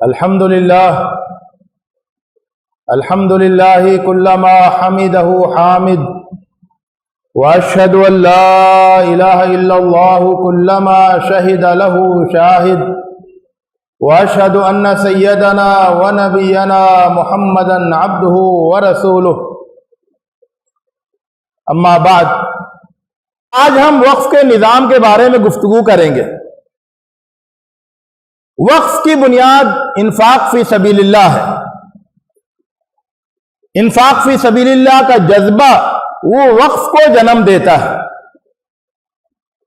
الحمد لله كلما حمده حامد وأشهد أن لا إله إلا الله كلما شهد له شاهد وأشهد أن سيدنا ونبينا محمدا عبده ورسوله اما بعد آج ہم وقف کے نظام کے بارے میں گفتگو کریں گے۔ وقف کی بنیاد انفاق فی سبیل اللہ ہے۔ انفاق فی سبیل اللہ کا جذبہ وہ وقف کو جنم دیتا ہے،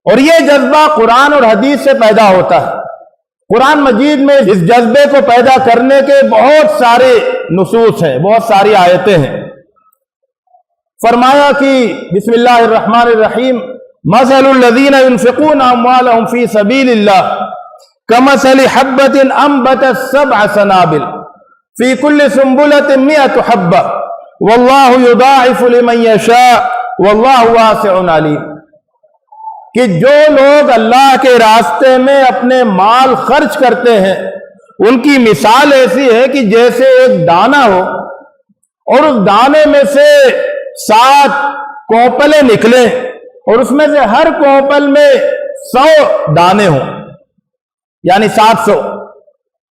اور یہ جذبہ قرآن اور حدیث سے پیدا ہوتا ہے۔ قرآن مجید میں اس جذبے کو پیدا کرنے کے بہت سارے نصوص ہیں، بہت ساری آیتیں ہیں۔ فرمایا کہ بسم اللہ الرحمن الرحیم مثل الذین ينفقون اموالهم فی سبیل اللہ کمثل حبۃ انبتت سبع سنابل فی کل سنبلۃ مئۃ حبۃ واللہ یضاعف لمن یشاء واللہ واسع علیم، کہ جو لوگ اللہ کے راستے میں اپنے مال خرچ کرتے ہیں ان کی مثال ایسی ہے کہ جیسے ایک دانہ ہو اور اس دانے میں سے 7 کوپلیں نکلیں اور اس میں سے ہر کوپل میں 100 دانے ہوں، یعنی 700۔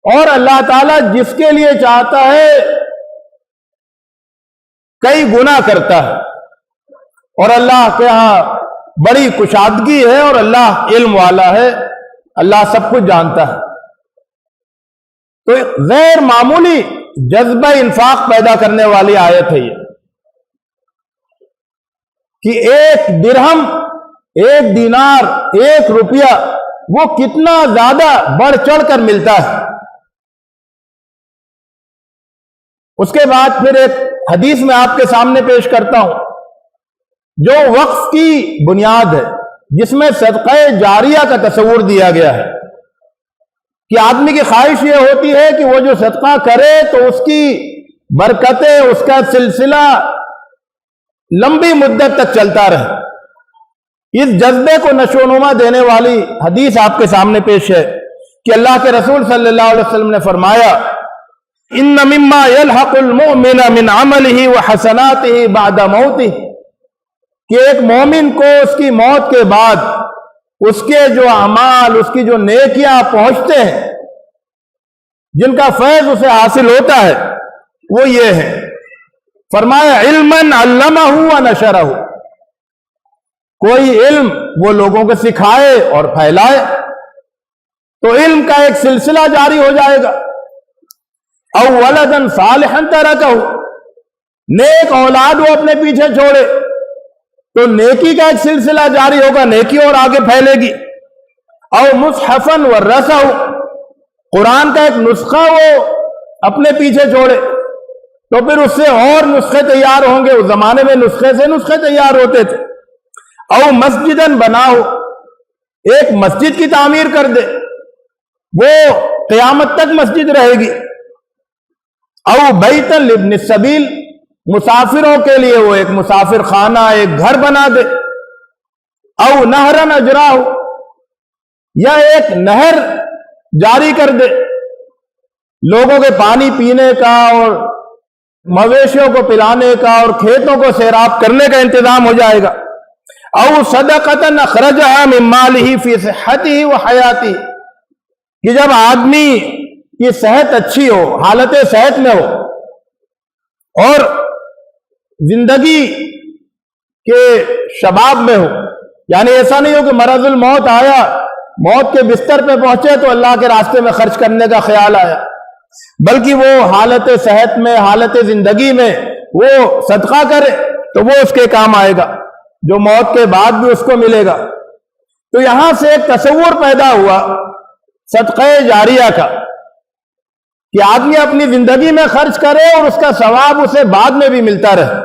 اور اللہ تعالیٰ جس کے لیے چاہتا ہے کئی گنا کرتا ہے، اور اللہ کے ہاں بڑی کشادگی ہے، اور اللہ علم والا ہے، اللہ سب کچھ جانتا ہے۔ تو غیر معمولی جذبہ انفاق پیدا کرنے والی آیت ہے یہ، کہ 1 درہم، 1 دینار، 1 روپیہ وہ کتنا زیادہ بڑھ چڑھ کر ملتا ہے۔ اس کے بعد پھر ایک حدیث میں آپ کے سامنے پیش کرتا ہوں جو وقف کی بنیاد ہے، جس میں صدقہ جاریہ کا تصور دیا گیا ہے، کہ آدمی کی خواہش یہ ہوتی ہے کہ وہ جو صدقہ کرے تو اس کی برکتیں، اس کا سلسلہ لمبی مدت تک چلتا رہے۔ اس جذبے کو نشو و نما دینے والی حدیث آپ کے سامنے پیش ہے کہ اللہ کے رسول صلی اللہ علیہ وسلم نے فرمایا ان مما يلحق المؤمن من عمله وحسناته بعد موته، کہ ایک مومن کو اس کی موت کے بعد اس کے جو اعمال، اس کی جو نیکیاں پہنچتے ہیں، جن کا فیض اسے حاصل ہوتا ہے، وہ یہ ہے۔ فرمایا علما علمہ ونشرہ، کوئی علم وہ لوگوں کو سکھائے اور پھیلائے تو علم کا ایک سلسلہ جاری ہو جائے گا۔ او ولدا صالحا ترکہ، نیک اولاد وہ اپنے پیچھے چھوڑے تو نیکی کا ایک سلسلہ جاری ہوگا، نیکی اور آگے پھیلے گی۔ او مصحفا ورثہ، قرآن کا ایک نسخہ وہ اپنے پیچھے چھوڑے تو پھر اس سے اور نسخے تیار ہوں گے۔ اس زمانے میں نسخے سے نسخے تیار ہوتے تھے۔ او مسجدن بناؤ، ایک مسجد کی تعمیر کر دے، وہ قیامت تک مسجد رہے گی۔ او بیتا لابن السبیل، مسافروں کے لیے وہ ایک مسافر خانہ، ایک گھر بنا دے۔ او نہرن اجراہ، یا ایک نہر جاری کر دے، لوگوں کے پانی پینے کا اور مویشیوں کو پلانے کا اور کھیتوں کو سیراب کرنے کا انتظام ہو جائے گا۔ او صدقۃ اخرجہا من مالہ فی صحتہ وحیاتہ، کہ جب آدمی کی صحت اچھی ہو، حالت صحت میں ہو اور زندگی کے شباب میں ہو، یعنی ایسا نہیں ہو کہ مرض الموت آیا، موت کے بستر پہ پہنچے تو اللہ کے راستے میں خرچ کرنے کا خیال آیا، بلکہ وہ حالت صحت میں، حالت زندگی میں وہ صدقہ کرے تو وہ اس کے کام آئے گا، جو موت کے بعد بھی اس کو ملے گا۔ تو یہاں سے ایک تصور پیدا ہوا صدقہ جاریہ کا، کہ آدمی اپنی زندگی میں خرچ کرے اور اس کا ثواب اسے بعد میں بھی ملتا رہے۔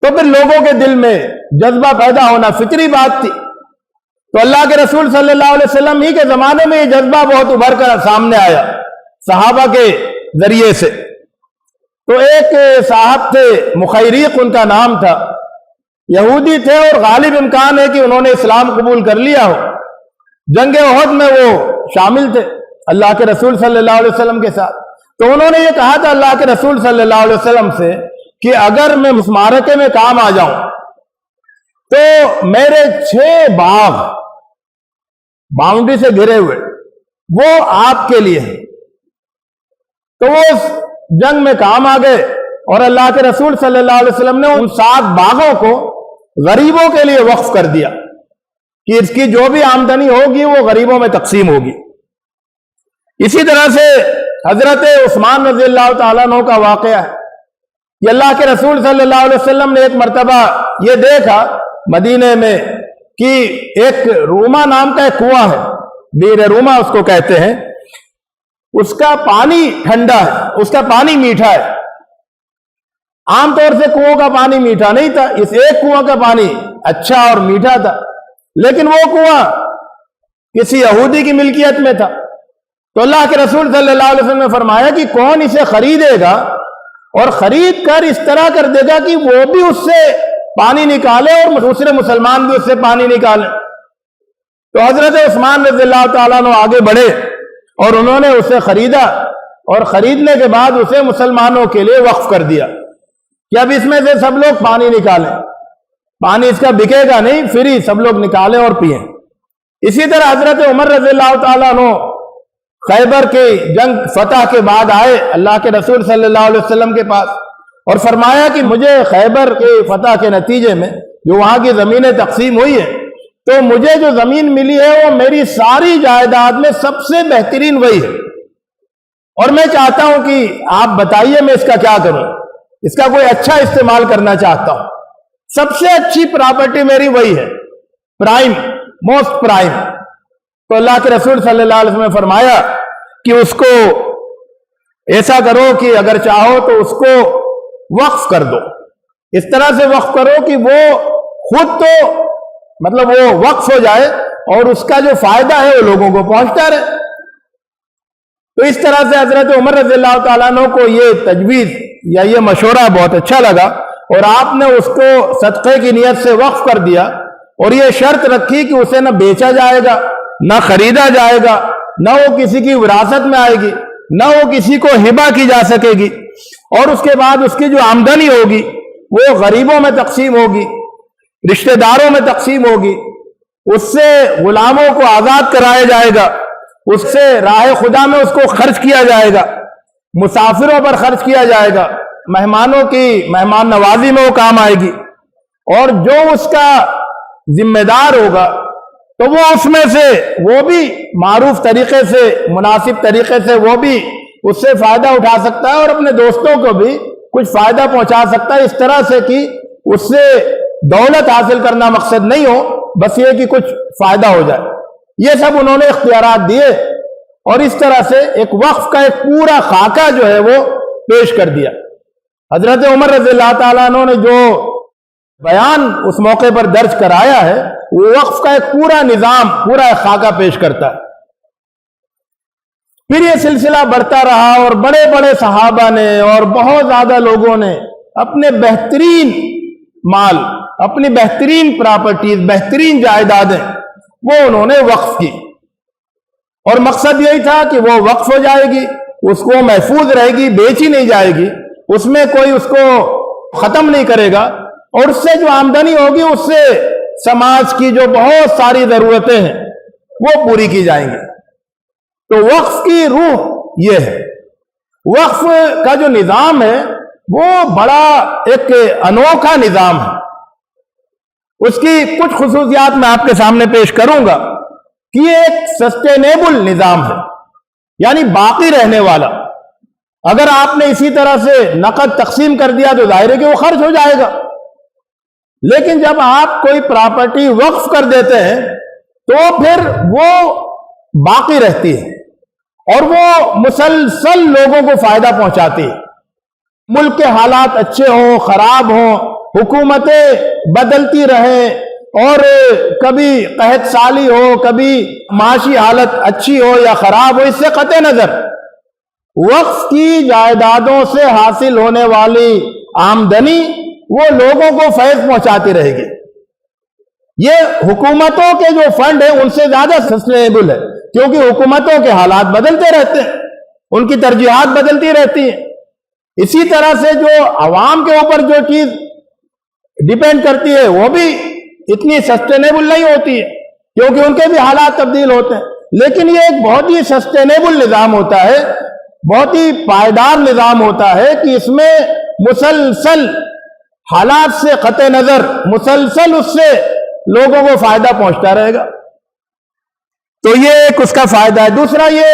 تو پھر لوگوں کے دل میں جذبہ پیدا ہونا فطری بات تھی۔ تو اللہ کے رسول صلی اللہ علیہ وسلم ہی کے زمانے میں یہ جذبہ بہت ابھر کر سامنے آیا صحابہ کے ذریعے سے۔ تو ایک صاحب تھے، مخیریق ان کا نام تھا، یہودی تھے، اور غالب امکان ہے کہ انہوں نے اسلام قبول کر لیا ہو۔ جنگ احد میں وہ شامل تھے، اللہ کے رسول صلی اللہ علیہ وسلم کے ساتھ. تو انہوں نے یہ کہا تھا اللہ کے رسول صلی اللہ علیہ وسلم سے کہ اگر میں اس معرکے میں کام آ جاؤں تو میرے 6 باغ باؤنڈری سے گھرے ہوئے وہ آپ کے لیے ہیں. تو وہ اس جنگ میں کام آ گئے اور اللہ کے رسول صلی اللہ علیہ وسلم نے ان 7 باغوں کو غریبوں کے لیے وقف کر دیا کہ اس کی جو بھی آمدنی ہوگی وہ غریبوں میں تقسیم ہوگی. اسی طرح سے حضرت عثمان رضی اللہ تعالیٰ عنہ کا واقعہ ہے کہ اللہ کے رسول صلی اللہ علیہ وسلم نے ایک مرتبہ یہ دیکھا مدینے میں کہ ایک روما نام کا ایک کنواں ہے، بیر روما اس کو کہتے ہیں، اس کا پانی ٹھنڈا ہے، اس کا پانی میٹھا ہے. عام طور سے کنووں کا پانی میٹھا نہیں تھا، اس ایک کنواں کا پانی اچھا اور میٹھا تھا، لیکن وہ کنواں کسی یہودی کی ملکیت میں تھا. تو اللہ کے رسول صلی اللہ علیہ وسلم نے فرمایا کہ کون اسے خریدے گا اور خرید کر اس طرح کر دے گا کہ وہ بھی اس سے پانی نکالے اور دوسرے مسلمان بھی اس سے پانی نکالے. تو حضرت عثمان رضی اللہ تعالیٰ عنہ آگے بڑھے اور انہوں نے اسے خریدا اور خریدنے کے بعد اسے مسلمانوں کے لیے وقف کر دیا کہ اب اس میں سے سب لوگ پانی نکالیں، پانی اس کا بکے گا نہیں، فری سب لوگ نکالیں اور پئیں. اسی طرح حضرت عمر رضی اللہ تعالیٰ عنہ خیبر کی جنگ فتح کے بعد آئے اللہ کے رسول صلی اللہ علیہ وسلم کے پاس اور فرمایا کہ مجھے خیبر کے فتح کے نتیجے میں جو وہاں کی زمینیں تقسیم ہوئی ہیں تو مجھے جو زمین ملی ہے وہ میری ساری جائیداد میں سب سے بہترین وہی ہے، اور میں چاہتا ہوں کہ آپ بتائیے میں اس کا کیا کروں، اس کا کوئی اچھا استعمال کرنا چاہتا ہوں. سب سے اچھی پراپرٹی میری وہی ہے، پرائم، موسٹ پرائم. تو اللہ کے رسول صلی اللہ علیہ وسلم نے فرمایا کہ اس کو ایسا کرو کہ اگر چاہو تو اس کو وقف کر دو، اس طرح سے وقف کرو کہ وہ خود تو مطلب وہ وقف ہو جائے اور اس کا جو فائدہ ہے وہ لوگوں کو پہنچتا رہے. تو اس طرح سے حضرت عمر رضی اللہ تعالیٰ عنہ کو یہ تجویز یا یہ مشورہ بہت اچھا لگا اور آپ نے اس کو صدقے کی نیت سے وقف کر دیا اور یہ شرط رکھی کہ اسے نہ بیچا جائے گا، نہ خریدا جائے گا، نہ وہ کسی کی وراثت میں آئے گی، نہ وہ کسی کو ہبہ کی جا سکے گی، اور اس کے بعد اس کی جو آمدنی ہوگی وہ غریبوں میں تقسیم ہوگی، رشتہ داروں میں تقسیم ہوگی، اس سے غلاموں کو آزاد کرایا جائے گا، اس سے راہ خدا میں اس کو خرچ کیا جائے گا، مسافروں پر خرچ کیا جائے گا، مہمانوں کی مہمان نوازی میں وہ کام آئے گی، اور جو اس کا ذمہ دار ہوگا تو وہ اس میں سے وہ بھی معروف طریقے سے مناسب طریقے سے وہ بھی اس سے فائدہ اٹھا سکتا ہے اور اپنے دوستوں کو بھی کچھ فائدہ پہنچا سکتا ہے، اس طرح سے کہ اس سے دولت حاصل کرنا مقصد نہیں ہو، بس یہ کہ کچھ فائدہ ہو جائے. یہ سب انہوں نے اختیارات دیے اور اس طرح سے ایک وقف کا ایک پورا خاکہ جو ہے وہ پیش کر دیا. حضرت عمر رضی اللہ تعالیٰ عنہ نے جو بیان اس موقع پر درج کرایا ہے وہ وقف کا ایک پورا نظام، پورا ایک خاکہ پیش کرتا ہے. پھر یہ سلسلہ بڑھتا رہا اور بڑے بڑے صحابہ نے اور بہت زیادہ لوگوں نے اپنے بہترین مال، اپنی بہترین پراپرٹیز، بہترین جائیدادیں وہ انہوں نے وقف کی، اور مقصد یہی تھا کہ وہ وقف ہو جائے گی، اس کو محفوظ رہے گی، بیچی نہیں جائے گی، اس میں کوئی اس کو ختم نہیں کرے گا، اور اس سے جو آمدنی ہوگی اس سے سماج کی جو بہت ساری ضرورتیں ہیں وہ پوری کی جائیں گی. تو وقف کی روح یہ ہے. وقف کا جو نظام ہے وہ بڑا ایک انوکھا نظام ہے. اس کی کچھ خصوصیات میں آپ کے سامنے پیش کروں گا کہ یہ ایک سسٹینیبل نظام ہے، یعنی باقی رہنے والا. اگر آپ نے اسی طرح سے نقد تقسیم کر دیا تو ظاہر ہے کہ وہ خرچ ہو جائے گا، لیکن جب آپ کوئی پراپرٹی وقف کر دیتے ہیں تو پھر وہ باقی رہتی ہے اور وہ مسلسل لوگوں کو فائدہ پہنچاتی ہے. ملک کے حالات اچھے ہوں، خراب ہوں، حکومتیں بدلتی رہیں اور کبھی قحط سالی ہو، کبھی معاشی حالت اچھی ہو یا خراب ہو، اس سے قطع نظر وقف کی جائیدادوں سے حاصل ہونے والی آمدنی وہ لوگوں کو فیض پہنچاتی رہے گی. یہ حکومتوں کے جو فنڈ ہیں ان سے زیادہ سسٹینیبل ہے، کیونکہ حکومتوں کے حالات بدلتے رہتے ہیں، ان کی ترجیحات بدلتی رہتی ہیں۔ اسی طرح سے جو عوام کے اوپر جو چیز ڈیپینڈ کرتی ہے وہ بھی اتنی سسٹینیبل نہیں ہوتی ہے، کیونکہ ان کے بھی حالات تبدیل ہوتے ہیں۔ لیکن یہ ایک بہت ہی سسٹینیبل نظام ہوتا ہے، بہت ہی پائیدار نظام ہوتا ہے کہ اس میں مسلسل حالات سے قطع نظر مسلسل اس سے لوگوں کو فائدہ پہنچتا رہے گا۔ تو یہ ایک اس کا فائدہ ہے۔ دوسرا، یہ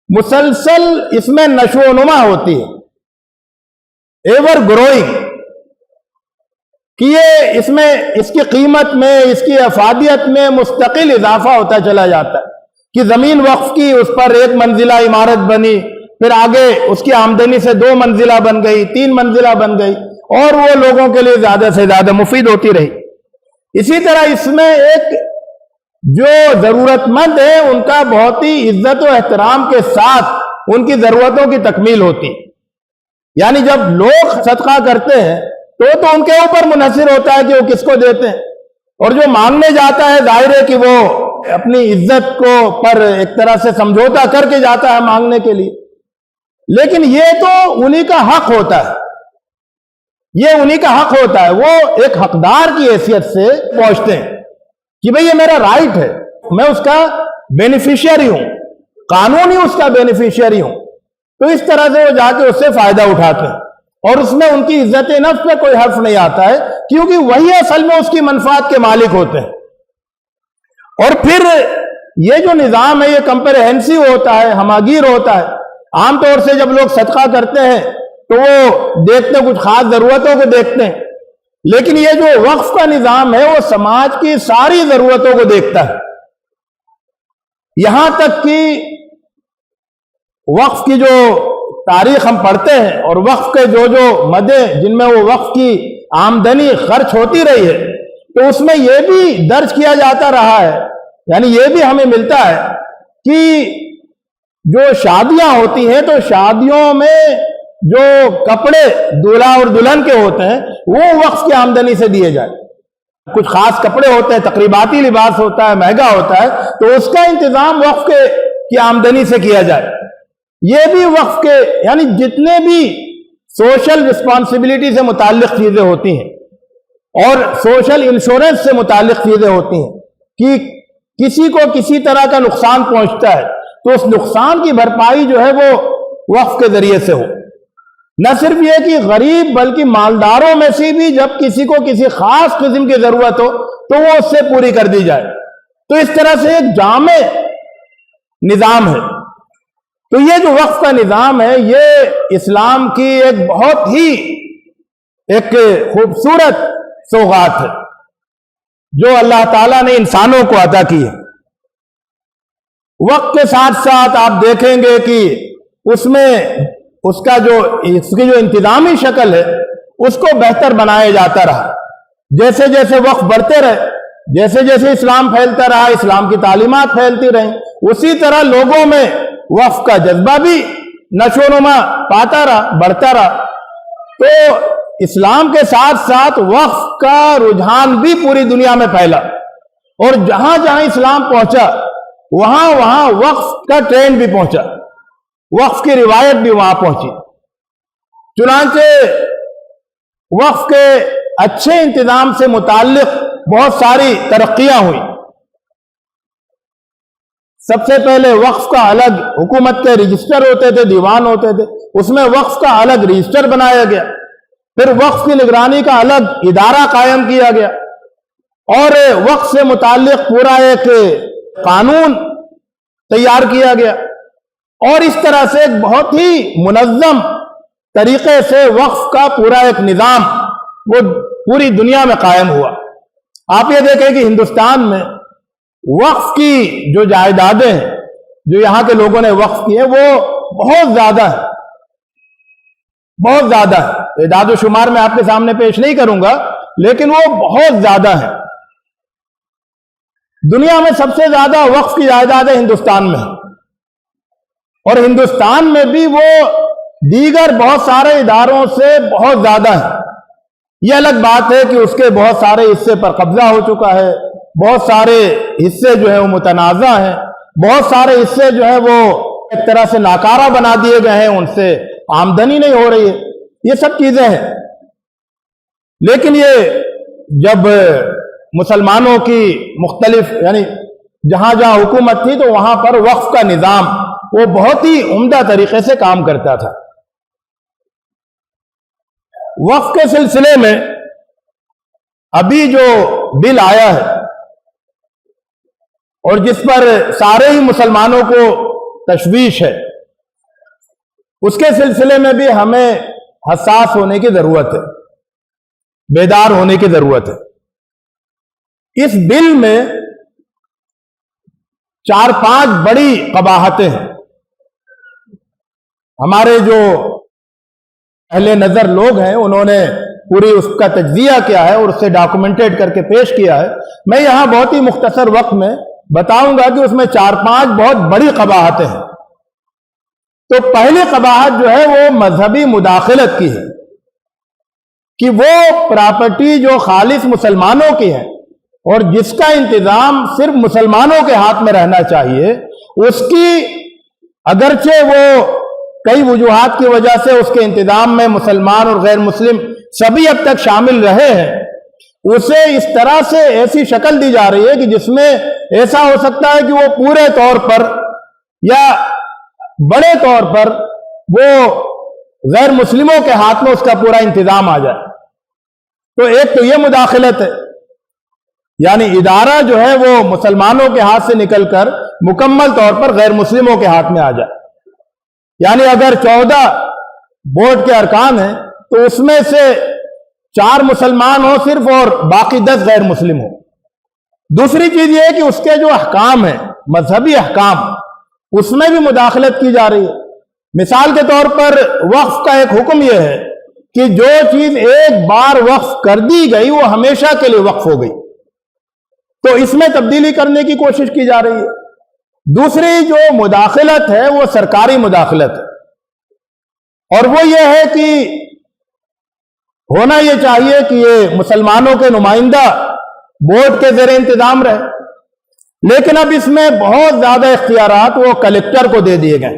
مسلسل اس میں نشو و نما ہوتی ہے، ایور گروئنگ، کہ یہ اس میں اس کی قیمت میں، اس کی افادیت میں مستقل اضافہ ہوتا چلا جاتا ہے کہ زمین وقف کی، اس پر 1 منزلہ عمارت بنی، پھر آگے اس کی آمدنی سے 2 منزلہ بن گئی، 3 منزلہ بن گئی، اور وہ لوگوں کے لیے زیادہ سے زیادہ مفید ہوتی رہی۔ اسی طرح اس میں ایک جو ضرورت مند ہے ان کا بہت ہی عزت و احترام کے ساتھ ان کی ضرورتوں کی تکمیل ہوتی ہے۔ یعنی جب لوگ صدقہ کرتے ہیں تو ان کے اوپر منحصر ہوتا ہے کہ وہ کس کو دیتے ہیں، اور جو مانگنے جاتا ہے ظاہر ہے کہ وہ اپنی عزت کو پر ایک طرح سے سمجھوتا کر کے جاتا ہے مانگنے کے لیے، لیکن یہ تو انہی کا حق ہوتا ہے، یہ انہی کا حق ہوتا ہے، وہ ایک حقدار کی حیثیت سے پہنچتے ہیں کہ بھئی یہ میرا رائٹ ہے، میں اس کا بینیفیشیری ہوں، قانونی اس کا بینیفیشیری ہوں۔ تو اس طرح سے وہ جا کے اس سے فائدہ اٹھاتے ہیں، اور اس میں ان کی عزت نفس پہ کوئی حرف نہیں آتا ہے، کیونکہ وہی اصل میں اس کی منفعت کے مالک ہوتے ہیں۔ اور پھر یہ جو نظام ہے یہ کمپریہنسو ہوتا ہے، ہماگیر ہوتا ہے۔ عام طور سے جب لوگ صدقہ کرتے ہیں تو وہ دیکھتے ہیں کچھ خاص ضرورتوں کو دیکھتے ہیں، لیکن یہ جو وقف کا نظام ہے وہ سماج کی ساری ضرورتوں کو دیکھتا ہے، یہاں تک کہ وقف کی جو تاریخ ہم پڑھتے ہیں اور وقف کے جو مدیں جن میں وہ وقف کی آمدنی خرچ ہوتی رہی ہے، تو اس میں یہ بھی درج کیا جاتا رہا ہے، یعنی یہ بھی ہمیں ملتا ہے کہ جو شادیاں ہوتی ہیں تو شادیوں میں جو کپڑے دولہا اور دلہن کے ہوتے ہیں وہ وقف کی آمدنی سے دیے جائیں۔ کچھ خاص کپڑے ہوتے ہیں، تقریباتی لباس ہوتا ہے، مہنگا ہوتا ہے، تو اس کا انتظام وقف کی آمدنی سے کیا جائے۔ یہ بھی وقف کے یعنی جتنے بھی سوشل رسپانسبلٹی سے متعلق چیزیں ہوتی ہیں اور سوشل انشورنس سے متعلق چیزیں ہوتی ہیں کہ کسی کو کسی طرح کا نقصان پہنچتا ہے تو اس نقصان کی بھرپائی جو ہے وہ وقف کے ذریعے سے ہو۔ نہ صرف یہ کہ غریب بلکہ مالداروں میں سے بھی جب کسی کو کسی خاص قسم کی ضرورت ہو تو وہ اس سے پوری کر دی جائے۔ تو اس طرح سے ایک جامع نظام ہے۔ تو یہ جو وقف کا نظام ہے یہ اسلام کی ایک بہت ہی ایک خوبصورت سوغات ہے جو اللہ تعالیٰ نے انسانوں کو عطا کی ہے۔ وقت کے ساتھ ساتھ آپ دیکھیں گے کہ اس میں اس کی جو انتظامی شکل ہے اس کو بہتر بنایا جاتا رہا۔ جیسے جیسے وقت بڑھتے رہے، جیسے جیسے اسلام پھیلتا رہا، اسلام کی تعلیمات پھیلتی رہیں، اسی طرح لوگوں میں وقف کا جذبہ بھی نشو و نما پاتا رہا، بڑھتا رہا۔ تو اسلام کے ساتھ ساتھ وقف کا رجحان بھی پوری دنیا میں پھیلا، اور جہاں جہاں اسلام پہنچا وہاں وہاں وقف کا ٹرینڈ بھی پہنچا، وقف کی روایت بھی وہاں پہنچی۔ چنانچہ وقف کے اچھے انتظام سے متعلق بہت ساری ترقیاں ہوئی۔ سب سے پہلے وقف کا الگ حکومت کے رجسٹر ہوتے تھے، دیوان ہوتے تھے، اس میں وقف کا الگ رجسٹر بنایا گیا۔ پھر وقف کی نگرانی کا الگ ادارہ قائم کیا گیا، اور وقف سے متعلق پورا ایک قانون تیار کیا گیا، اور اس طرح سے ایک بہت ہی منظم طریقے سے وقف کا پورا ایک نظام وہ پوری دنیا میں قائم ہوا۔ آپ یہ دیکھیں کہ ہندوستان میں وقف کی جو جائیدادیں ہیں جو یہاں کے لوگوں نے وقف کی ہیں وہ بہت زیادہ ہے، بہت زیادہ ہے۔ اعداد و شمار میں آپ کے سامنے پیش نہیں کروں گا، لیکن وہ بہت زیادہ ہے۔ دنیا میں سب سے زیادہ وقف کی جائیدادیں ہندوستان میں ہیں، اور ہندوستان میں بھی وہ دیگر بہت سارے اداروں سے بہت زیادہ ہے۔ یہ الگ بات ہے کہ اس کے بہت سارے حصے پر قبضہ ہو چکا ہے، بہت سارے حصے جو ہیں وہ متنازع ہیں، بہت سارے حصے جو ہے وہ ایک طرح سے ناکارہ بنا دیے گئے ہیں، ان سے آمدنی نہیں ہو رہی ہے، یہ سب چیزیں ہیں۔ لیکن یہ جب مسلمانوں کی مختلف یعنی جہاں جہاں حکومت تھی تو وہاں پر وقف کا نظام وہ بہت ہی عمدہ طریقے سے کام کرتا تھا۔ وقف کے سلسلے میں ابھی جو بل آیا ہے اور جس پر سارے ہی مسلمانوں کو تشویش ہے، اس کے سلسلے میں بھی ہمیں حساس ہونے کی ضرورت ہے، بیدار ہونے کی ضرورت ہے۔ اس بل میں 4-5 بڑی قباحتیں ہیں۔ ہمارے جو اہل نظر لوگ ہیں انہوں نے پوری اس کا تجزیہ کیا ہے اور اسے ڈاکومنٹیڈ کر کے پیش کیا ہے۔ میں یہاں بہت ہی مختصر وقت میں بتاؤں گا کہ اس میں 4-5 بہت بڑی قباحتیں ہیں۔ تو پہلی قباحت جو ہے وہ مذہبی مداخلت کی ہے کہ وہ پراپرٹی جو خالص مسلمانوں کی ہے اور جس کا انتظام صرف مسلمانوں کے ہاتھ میں رہنا چاہیے، اس کی اگرچہ وہ کئی وجوہات کی وجہ سے اس کے انتظام میں مسلمان اور غیر مسلم سبھی اب تک شامل رہے ہیں، اسے اس طرح سے ایسی شکل دی جا رہی ہے کہ جس میں ایسا ہو سکتا ہے کہ وہ پورے طور پر یا بڑے طور پر وہ غیر مسلموں کے ہاتھ میں اس کا پورا انتظام آ جائے۔ تو ایک تو یہ مداخلت ہے، یعنی ادارہ جو ہے وہ مسلمانوں کے ہاتھ سے نکل کر مکمل طور پر غیر مسلموں کے ہاتھ میں آ جائے۔ یعنی اگر 14 بورڈ کے ارکان ہیں تو اس میں سے 4 مسلمان ہوں صرف اور باقی 10 غیر مسلم ہوں۔ دوسری چیز یہ ہے کہ اس کے جو احکام ہیں، مذہبی احکام، اس میں بھی مداخلت کی جا رہی ہے۔ مثال کے طور پر وقف کا ایک حکم یہ ہے کہ جو چیز ایک بار وقف کر دی گئی وہ ہمیشہ کے لیے وقف ہو گئی، تو اس میں تبدیلی کرنے کی کوشش کی جا رہی ہے۔ دوسری جو مداخلت ہے وہ سرکاری مداخلت ہے، اور وہ یہ ہے کہ ہونا یہ چاہیے کہ یہ مسلمانوں کے نمائندہ بورڈ کے زیر انتظام رہے، لیکن اب اس میں بہت زیادہ اختیارات وہ کلکٹر کو دے دیے گئے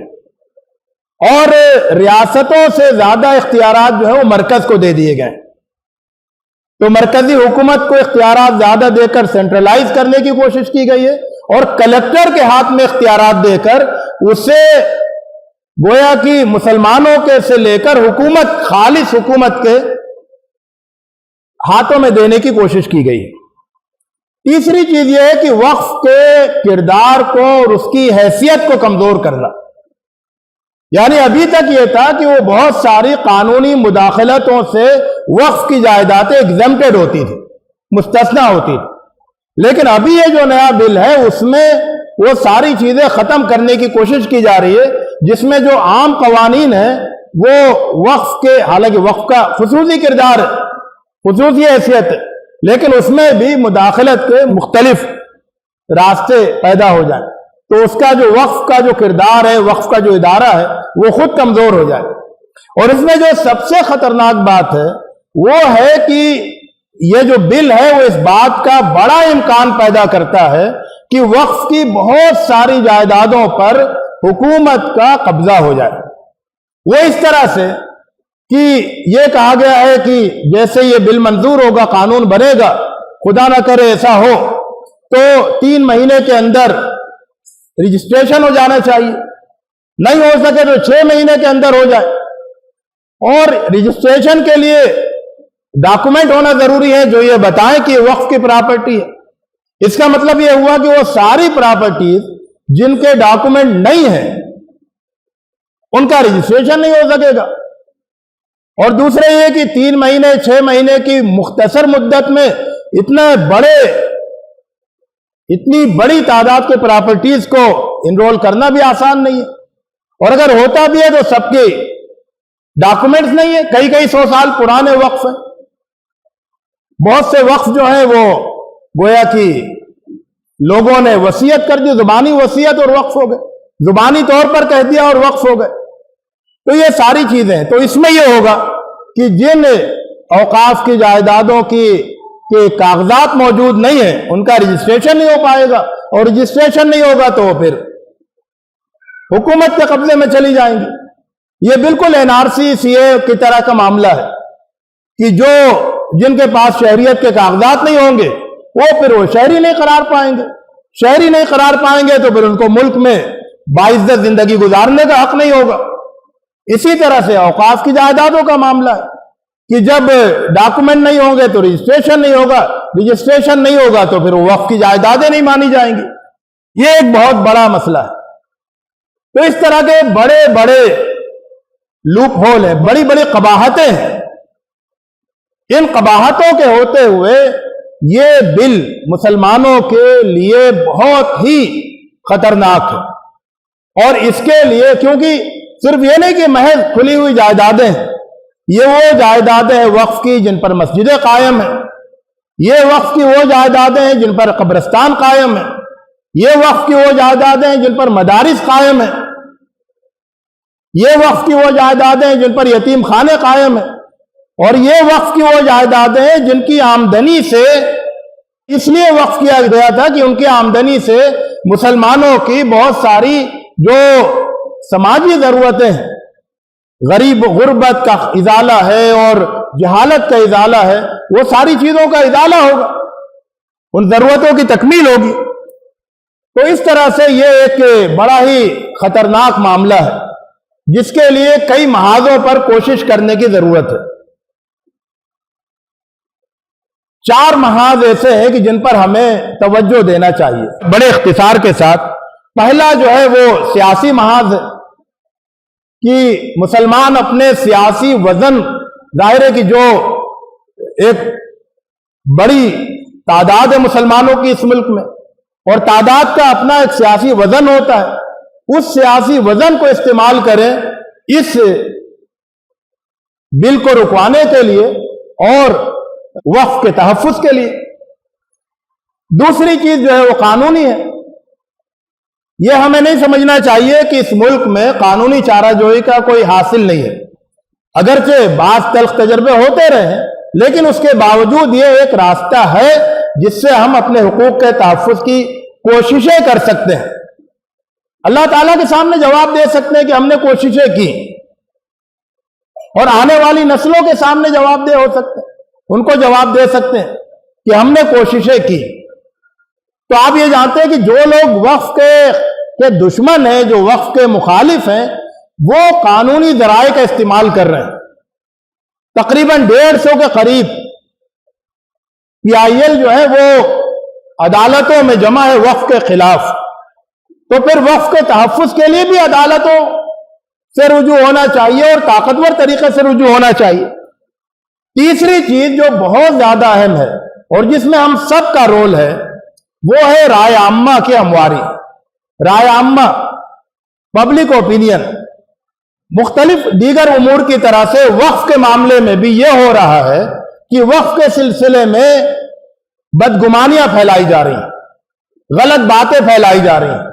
اور ریاستوں سے زیادہ اختیارات جو ہے وہ مرکز کو دے دیے گئے۔ تو مرکزی حکومت کو اختیارات زیادہ دے کر سینٹرلائز کرنے کی کوشش کی گئی ہے، اور کلکٹر کے ہاتھ میں اختیارات دے کر اسے گویا کہ مسلمانوں کے سے لے کر حکومت، خالص حکومت کے ہاتھوں میں دینے کی کوشش کی گئی ہے۔ تیسری چیز یہ ہے کہ وقف کے کردار کو اور اس کی حیثیت کو کمزور کرنا۔ یعنی ابھی تک یہ تھا کہ وہ بہت ساری قانونی مداخلتوں سے وقف کی جائیدادیں ایگزمپٹڈ ہوتی تھی، مستثنی ہوتی تھی، لیکن ابھی یہ جو نیا بل ہے اس میں وہ ساری چیزیں ختم کرنے کی کوشش کی جا رہی ہے، جس میں جو عام قوانین ہیں وہ وقف کے، حالانکہ وقف کا خصوصی کردار ہے، خصوصی حیثیت ہے، لیکن اس میں بھی مداخلت کے مختلف راستے پیدا ہو جائیں تو اس کا جو وقف کا جو کردار ہے، وقف کا جو ادارہ ہے وہ خود کمزور ہو جائے۔ اور اس میں جو سب سے خطرناک بات ہے وہ ہے کہ یہ جو بل ہے وہ اس بات کا بڑا امکان پیدا کرتا ہے کہ وقف کی بہت ساری جائیدادوں پر حکومت کا قبضہ ہو جائے۔ وہ اس طرح سے کہ یہ کہا گیا ہے کہ جیسے یہ بل منظور ہوگا، قانون بنے گا، خدا نہ کرے ایسا ہو تو 3 مہینے کے اندر رجسٹریشن ہو جانا چاہیے، نہیں ہو سکے تو 6 مہینے کے اندر ہو جائے، اور رجسٹریشن کے لیے ڈاکومنٹ ہونا ضروری ہے جو یہ بتائیں کہ یہ وقف کی پراپرٹی ہے۔ اس کا مطلب یہ ہوا کہ وہ ساری پراپرٹیز جن کے ڈاکومنٹ نہیں ہیں ان کا رجسٹریشن نہیں ہو سکے گا۔ اور دوسرے یہ کہ 3 مہینے 6 مہینے کی مختصر مدت میں اتنی بڑی تعداد کے پراپرٹیز کو انرول کرنا بھی آسان نہیں ہے، اور اگر ہوتا بھی ہے تو سب کے ڈاکومنٹس نہیں ہے، کئی 100 سال پرانے وقف ہیں۔ بہت سے وقف جو ہیں وہ گویا کہ لوگوں نے وصیت کر دی، زبانی وصیت اور وقف ہو گئے، زبانی طور پر کہہ دیا اور وقف ہو گئے۔ تو یہ ساری چیزیں ہیں۔ تو اس میں یہ ہوگا کہ جن اوقاف کی جائیدادوں کے کاغذات موجود نہیں ہیں ان کا رجسٹریشن نہیں ہو پائے گا، اور رجسٹریشن نہیں ہوگا تو پھر حکومت کے قبضے میں چلی جائیں گی۔ یہ بالکل NRC CA کی طرح کا معاملہ ہے کہ جن کے پاس شہریت کے کاغذات نہیں ہوں گے وہ شہری نہیں قرار پائیں گے، شہری نہیں قرار پائیں گے تو پھر ان کو ملک میں باعزت زندگی گزارنے کا حق نہیں ہوگا۔ اسی طرح سے اوقاف کی جائیدادوں کا معاملہ ہے کہ جب ڈاکومنٹ نہیں ہوں گے تو رجسٹریشن نہیں ہوگا، رجسٹریشن نہیں ہوگا تو پھر وقف کی جائیدادیں نہیں مانی جائیں گی۔ یہ ایک بہت بڑا مسئلہ ہے۔ تو اس طرح کے بڑے بڑے لوپ ہول ہیں، بڑی بڑی قباحتیں ہیں۔ ان قباحتوں کے ہوتے ہوئے یہ بل مسلمانوں کے لیے بہت ہی خطرناک ہے، اور اس کے لیے کیونکہ صرف یہ نہیں کہ محض کھلی ہوئی جائیدادیں ہیں، یہ وہ جائیدادیں ہیں وقف کی جن پر مسجدیں قائم ہیں، یہ وقف کی وہ جائیدادیں ہیں جن پر قبرستان قائم ہیں، یہ وقف کی وہ جائیدادیں ہیں جن پر مدارس قائم ہیں، یہ وقف کی وہ جائیدادیں ہیں جن پر یتیم خانے قائم ہیں، اور یہ وقف کی وہ جائیدادیں ہیں جن کی آمدنی سے اس لیے وقف کیا گیا تھا کہ ان کی آمدنی سے مسلمانوں کی بہت ساری جو سماجی ضرورتیں ہیں، غربت کا ازالہ ہے اور جہالت کا ازالہ ہے، وہ ساری چیزوں کا ازالہ ہوگا، ان ضرورتوں کی تکمیل ہوگی۔ تو اس طرح سے یہ ایک بڑا ہی خطرناک معاملہ ہے جس کے لیے کئی محاذوں پر کوشش کرنے کی ضرورت ہے۔ 4 محاذ ایسے ہیں کہ جن پر ہمیں توجہ دینا چاہیے بڑے اختصار کے ساتھ۔ پہلا جو ہے وہ سیاسی محاذ ہے کہ مسلمان اپنے سیاسی وزن، ظاہر ہے کہ جو ایک بڑی تعداد ہے مسلمانوں کی اس ملک میں، اور تعداد کا اپنا ایک سیاسی وزن ہوتا ہے، اس سیاسی وزن کو استعمال کریں اس بل کو رکوانے کے لیے اور وقف کے تحفظ کے لیے۔ دوسری چیز جو ہے وہ قانونی ہے۔ یہ ہمیں نہیں سمجھنا چاہیے کہ اس ملک میں قانونی چارہ جوئی کا کوئی حاصل نہیں ہے، اگرچہ بعض تلخ تجربے ہوتے رہے ہیں، لیکن اس کے باوجود یہ ایک راستہ ہے جس سے ہم اپنے حقوق کے تحفظ کی کوششیں کر سکتے ہیں، اللہ تعالیٰ کے سامنے جواب دے سکتے ہیں کہ ہم نے کوششیں کی، اور آنے والی نسلوں کے سامنے جواب دہ ہو سکتے ہیں، ان کو جواب دے سکتے ہیں کہ ہم نے کوششیں کی۔ تو آپ یہ جانتے ہیں کہ جو لوگ وقف کے دشمن ہیں، جو وقف کے مخالف ہیں، وہ قانونی ذرائع کا استعمال کر رہے ہیں۔ تقریباً 150 کے قریب PIL جو ہے وہ عدالتوں میں جمع ہے وقف کے خلاف۔ تو پھر وقف کے تحفظ کے لیے بھی عدالتوں سے رجوع ہونا چاہیے اور طاقتور طریقے سے رجوع ہونا چاہیے۔ تیسری چیز جو بہت زیادہ اہم ہے اور جس میں ہم سب کا رول ہے، وہ ہے رائے عامہ کی ہمواری۔ رائے عامہ، پبلک اوپینین، مختلف دیگر امور کی طرح سے وقف کے معاملے میں بھی یہ ہو رہا ہے کہ وقف کے سلسلے میں بدگمانیاں پھیلائی جا رہی ہیں، غلط باتیں پھیلائی جا رہی ہیں۔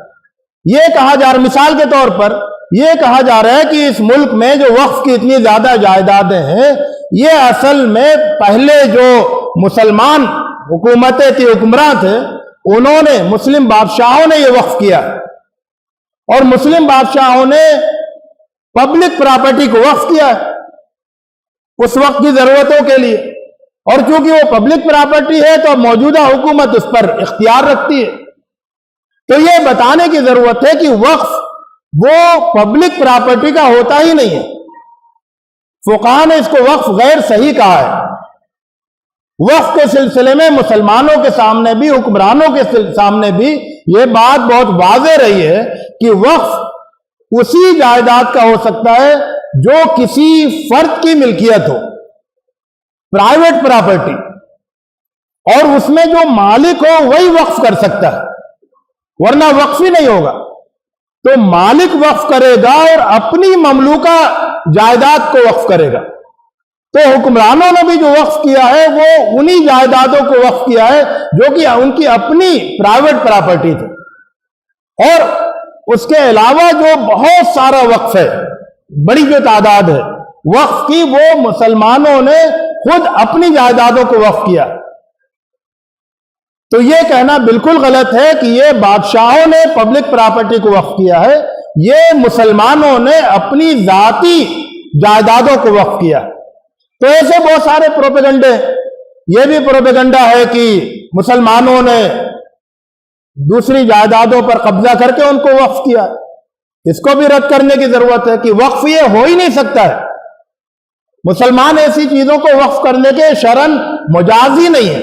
یہ کہا جا رہا، مثال کے طور پر یہ کہا جا رہا ہے کہ اس ملک میں جو وقف کی اتنی زیادہ جائیدادیں ہیں، یہ اصل میں پہلے جو مسلمان حکومتیں تھی، حکمراں تھے، انہوں نے، مسلم بادشاہوں نے یہ وقف کیا، اور مسلم بادشاہوں نے پبلک پراپرٹی کو وقف کیا اس وقت کی ضرورتوں کے لیے، اور چونکہ وہ پبلک پراپرٹی ہے تو موجودہ حکومت اس پر اختیار رکھتی ہے۔ تو یہ بتانے کی ضرورت ہے کہ وقف وہ پبلک پراپرٹی کا ہوتا ہی نہیں ہے۔ فقہاء نے اس کو وقف غیر صحیح کہا ہے۔ وقف کے سلسلے میں مسلمانوں کے سامنے بھی، حکمرانوں کے سامنے بھی یہ بات بہت واضح رہی ہے کہ وقف اسی جائیداد کا ہو سکتا ہے جو کسی فرد کی ملکیت ہو، پرائیویٹ پراپرٹی، اور اس میں جو مالک ہو وہی وقف کر سکتا ہے، ورنہ وقف ہی نہیں ہوگا۔ تو مالک وقف کرے گا اور اپنی مملوکہ جائیداد کو وقف کرے گا۔ تو حکمرانوں نے بھی جو وقف کیا ہے وہ انہی جائیدادوں کو وقف کیا ہے جو کہ ان کی اپنی پرائیویٹ پراپرٹی تھی، اور اس کے علاوہ جو بہت سارا وقف ہے، بڑی جو تعداد ہے وقف کی، وہ مسلمانوں نے خود اپنی جائیدادوں کو وقف کیا۔ تو یہ کہنا بالکل غلط ہے کہ یہ بادشاہوں نے پبلک پراپرٹی کو وقف کیا ہے۔ یہ مسلمانوں نے اپنی ذاتی جائیدادوں کو وقف کیا. تو ایسے بہت سارے پروپیگنڈے. یہ بھی پروپیگنڈا ہے کہ مسلمانوں نے دوسری جائیدادوں پر قبضہ کر کے ان کو وقف کیا. اس کو بھی رد کرنے کی ضرورت ہے کہ وقف یہ ہو ہی نہیں سکتا ہے. مسلمان ایسی چیزوں کو وقف کرنے کے شرعاً مجاز ہی نہیں ہے.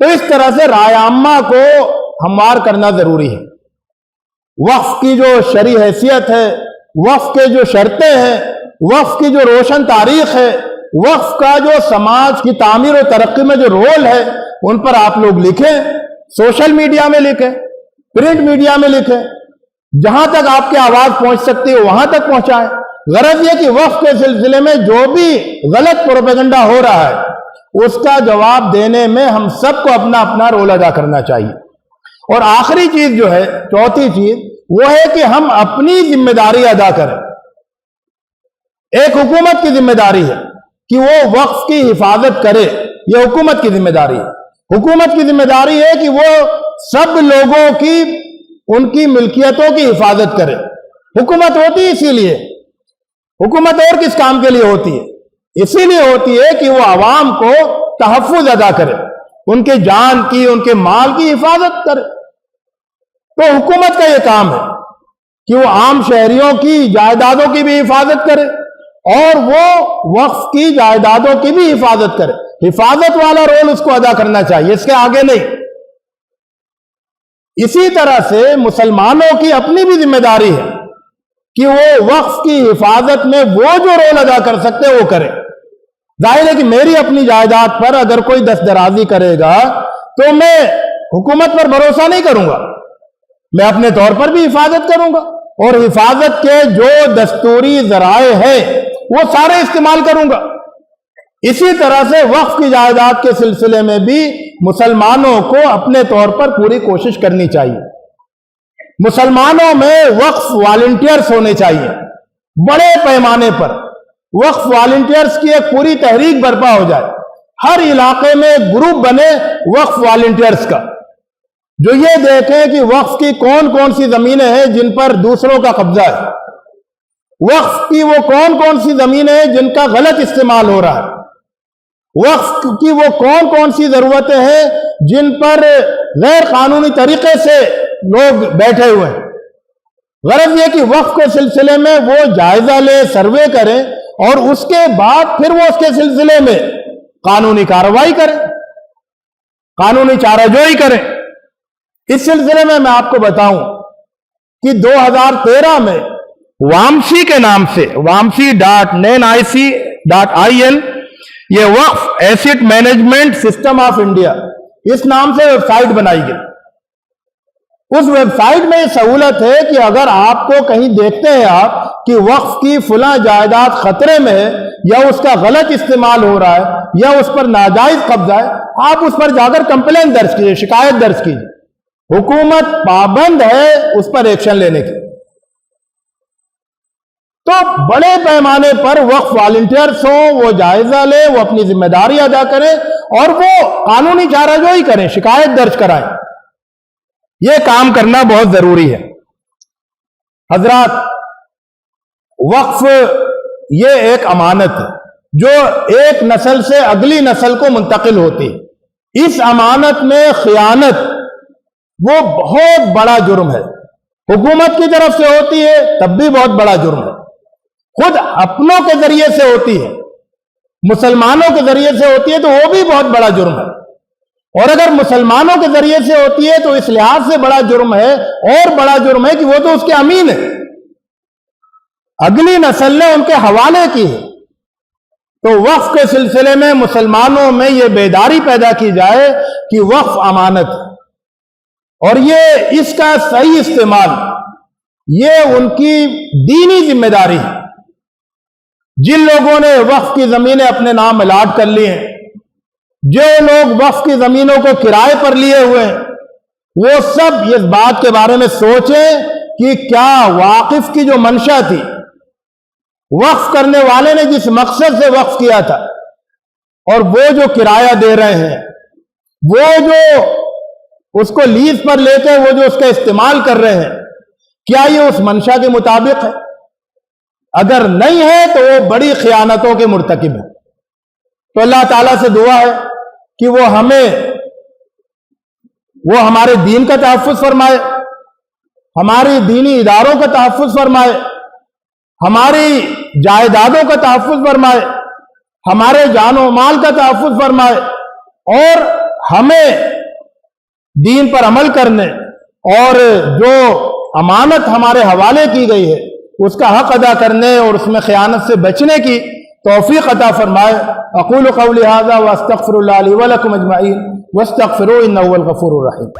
تو اس طرح سے رائے عامہ کو ہموار کرنا ضروری ہے. وقف کی جو شرعی حیثیت ہے، وقف کے جو شرطیں ہیں، وقف کی جو روشن تاریخ ہے، وقف کا جو سماج کی تعمیر و ترقی میں جو رول ہے، ان پر آپ لوگ لکھیں. سوشل میڈیا میں لکھیں، پرنٹ میڈیا میں لکھیں. جہاں تک آپ کی آواز پہنچ سکتی ہے وہاں تک پہنچائیں. غرض یہ کہ وقف کے سلسلے میں جو بھی غلط پروپیگنڈا ہو رہا ہے اس کا جواب دینے میں ہم سب کو اپنا اپنا رول ادا کرنا چاہیے. اور آخری چیز جو ہے، چوتھی چیز، وہ ہے کہ ہم اپنی ذمہ داری ادا کریں. ایک حکومت کی ذمہ داری ہے کہ وہ وقف کی حفاظت کرے. یہ حکومت کی ذمہ داری ہے. حکومت کی ذمہ داری ہے کہ وہ سب لوگوں کی، ان کی ملکیتوں کی حفاظت کرے. حکومت ہوتی ہے اسی لیے. حکومت اور کس کام کے لیے ہوتی ہے؟ اسی لیے ہوتی ہے کہ وہ عوام کو تحفظ ادا کرے، ان کے جان کی، ان کے مال کی حفاظت کرے. تو حکومت کا یہ کام ہے کہ وہ عام شہریوں کی جائیدادوں کی بھی حفاظت کرے اور وہ وقف کی جائیدادوں کی بھی حفاظت کرے. حفاظت والا رول اس کو ادا کرنا چاہیے، اس کے آگے نہیں. اسی طرح سے مسلمانوں کی اپنی بھی ذمہ داری ہے کہ وہ وقف کی حفاظت میں وہ جو رول ادا کر سکتے وہ کرے. ظاہر ہے کہ میری اپنی جائیداد پر اگر کوئی دست درازی کرے گا تو میں حکومت پر بھروسہ نہیں کروں گا، میں اپنے طور پر بھی حفاظت کروں گا اور حفاظت کے جو دستوری ذرائع ہیں وہ سارے استعمال کروں گا. اسی طرح سے وقف کی جائیداد کے سلسلے میں بھی مسلمانوں کو اپنے طور پر پوری کوشش کرنی چاہیے. مسلمانوں میں وقف والنٹیئرز ہونے چاہیے بڑے پیمانے پر. وقف والنٹیئرز کی ایک پوری تحریک برپا ہو جائے. ہر علاقے میں ایک گروپ بنے وقف والنٹیئرز کا، جو یہ دیکھیں کہ وقف کی کون کون سی زمینیں ہیں جن پر دوسروں کا قبضہ ہے، وقف کی وہ کون کون سی زمینیں ہیں جن کا غلط استعمال ہو رہا ہے، وقف کی وہ کون کون سی ضرورتیں ہیں جن پر غیر قانونی طریقے سے لوگ بیٹھے ہوئے ہیں. غرض یہ کہ وقف کے سلسلے میں وہ جائزہ لے، سروے کریں اور اس کے بعد پھر وہ اس کے سلسلے میں قانونی کارروائی کریں، قانونی چارہ جوئی کریں. اس سلسلے میں آپ کو بتاؤں کہ 2013 میں وامسی کے نام سے wamsi.nin یہ وقف asset management system of India, اس نام سے ویب سائٹ بنائی گئی. اس ویب سائٹ میں یہ سہولت ہے کہ اگر آپ کو کہیں دیکھتے ہیں آپ کہ وقف کی فلاں جائیداد خطرے میں ہے یا اس کا غلط استعمال ہو رہا ہے یا اس پر ناجائز قبضہ ہے، آپ اس پر جا کر کمپلین درج کیجئے، شکایت درج کیجئے. حکومت پابند ہے اس پر ایکشن لینے کی. تو بڑے پیمانے پر وقف والنٹیئرز ہوں، وہ جائزہ لیں، وہ اپنی ذمہ داری ادا کریں اور وہ قانونی چارہ جوئی کریں، شکایت درج کرائیں. یہ کام کرنا بہت ضروری ہے. حضرات، وقف یہ ایک امانت ہے جو ایک نسل سے اگلی نسل کو منتقل ہوتی ہے. اس امانت میں خیانت وہ بہت بڑا جرم ہے. حکومت کی طرف سے ہوتی ہے تب بھی بہت بڑا جرم ہے، خود اپنوں کے ذریعے سے ہوتی ہے، مسلمانوں کے ذریعے سے ہوتی ہے تو وہ بھی بہت بڑا جرم ہے. اور اگر مسلمانوں کے ذریعے سے ہوتی ہے تو اس لحاظ سے بڑا جرم ہے، اور بڑا جرم ہے کہ وہ تو اس کے امین ہے، اگلی نسل نے ان کے حوالے کی ہے. تو وقف کے سلسلے میں مسلمانوں میں یہ بیداری پیدا کی جائے کہ وقف امانت ہے اور یہ اس کا صحیح استعمال یہ ان کی دینی ذمہ داری ہے. جن لوگوں نے وقف کی زمینیں اپنے نام الاٹ کر لی ہیں، جو لوگ وقف کی زمینوں کو کرائے پر لیے ہوئے ہیں، وہ سب اس بات کے بارے میں سوچیں کہ کیا واقف کی جو منشا تھی، وقف کرنے والے نے جس مقصد سے وقف کیا تھا، اور وہ جو کرایہ دے رہے ہیں، وہ جو اس کو لیز پر لے کے وہ جو اس کا استعمال کر رہے ہیں، کیا یہ اس منشا کے مطابق ہے؟ اگر نہیں ہے تو وہ بڑی خیانتوں کے مرتکب ہے۔ تو اللہ تعالیٰ سے دعا ہے کہ وہ ہمارے دین کا تحفظ فرمائے، ہماری دینی اداروں کا تحفظ فرمائے، ہماری جائیدادوں کا تحفظ فرمائے، ہمارے جان و مال کا تحفظ فرمائے، اور ہمیں دین پر عمل کرنے اور جو امانت ہمارے حوالے کی گئی ہے اس کا حق ادا کرنے اور اس میں خیانت سے بچنے کی توفیق عطا فرمائے۔ اقول قولی ھذا واستغفر اللہ لی ولکم اجمعین واستغفروہ انہ ھو الغفور الرحیم۔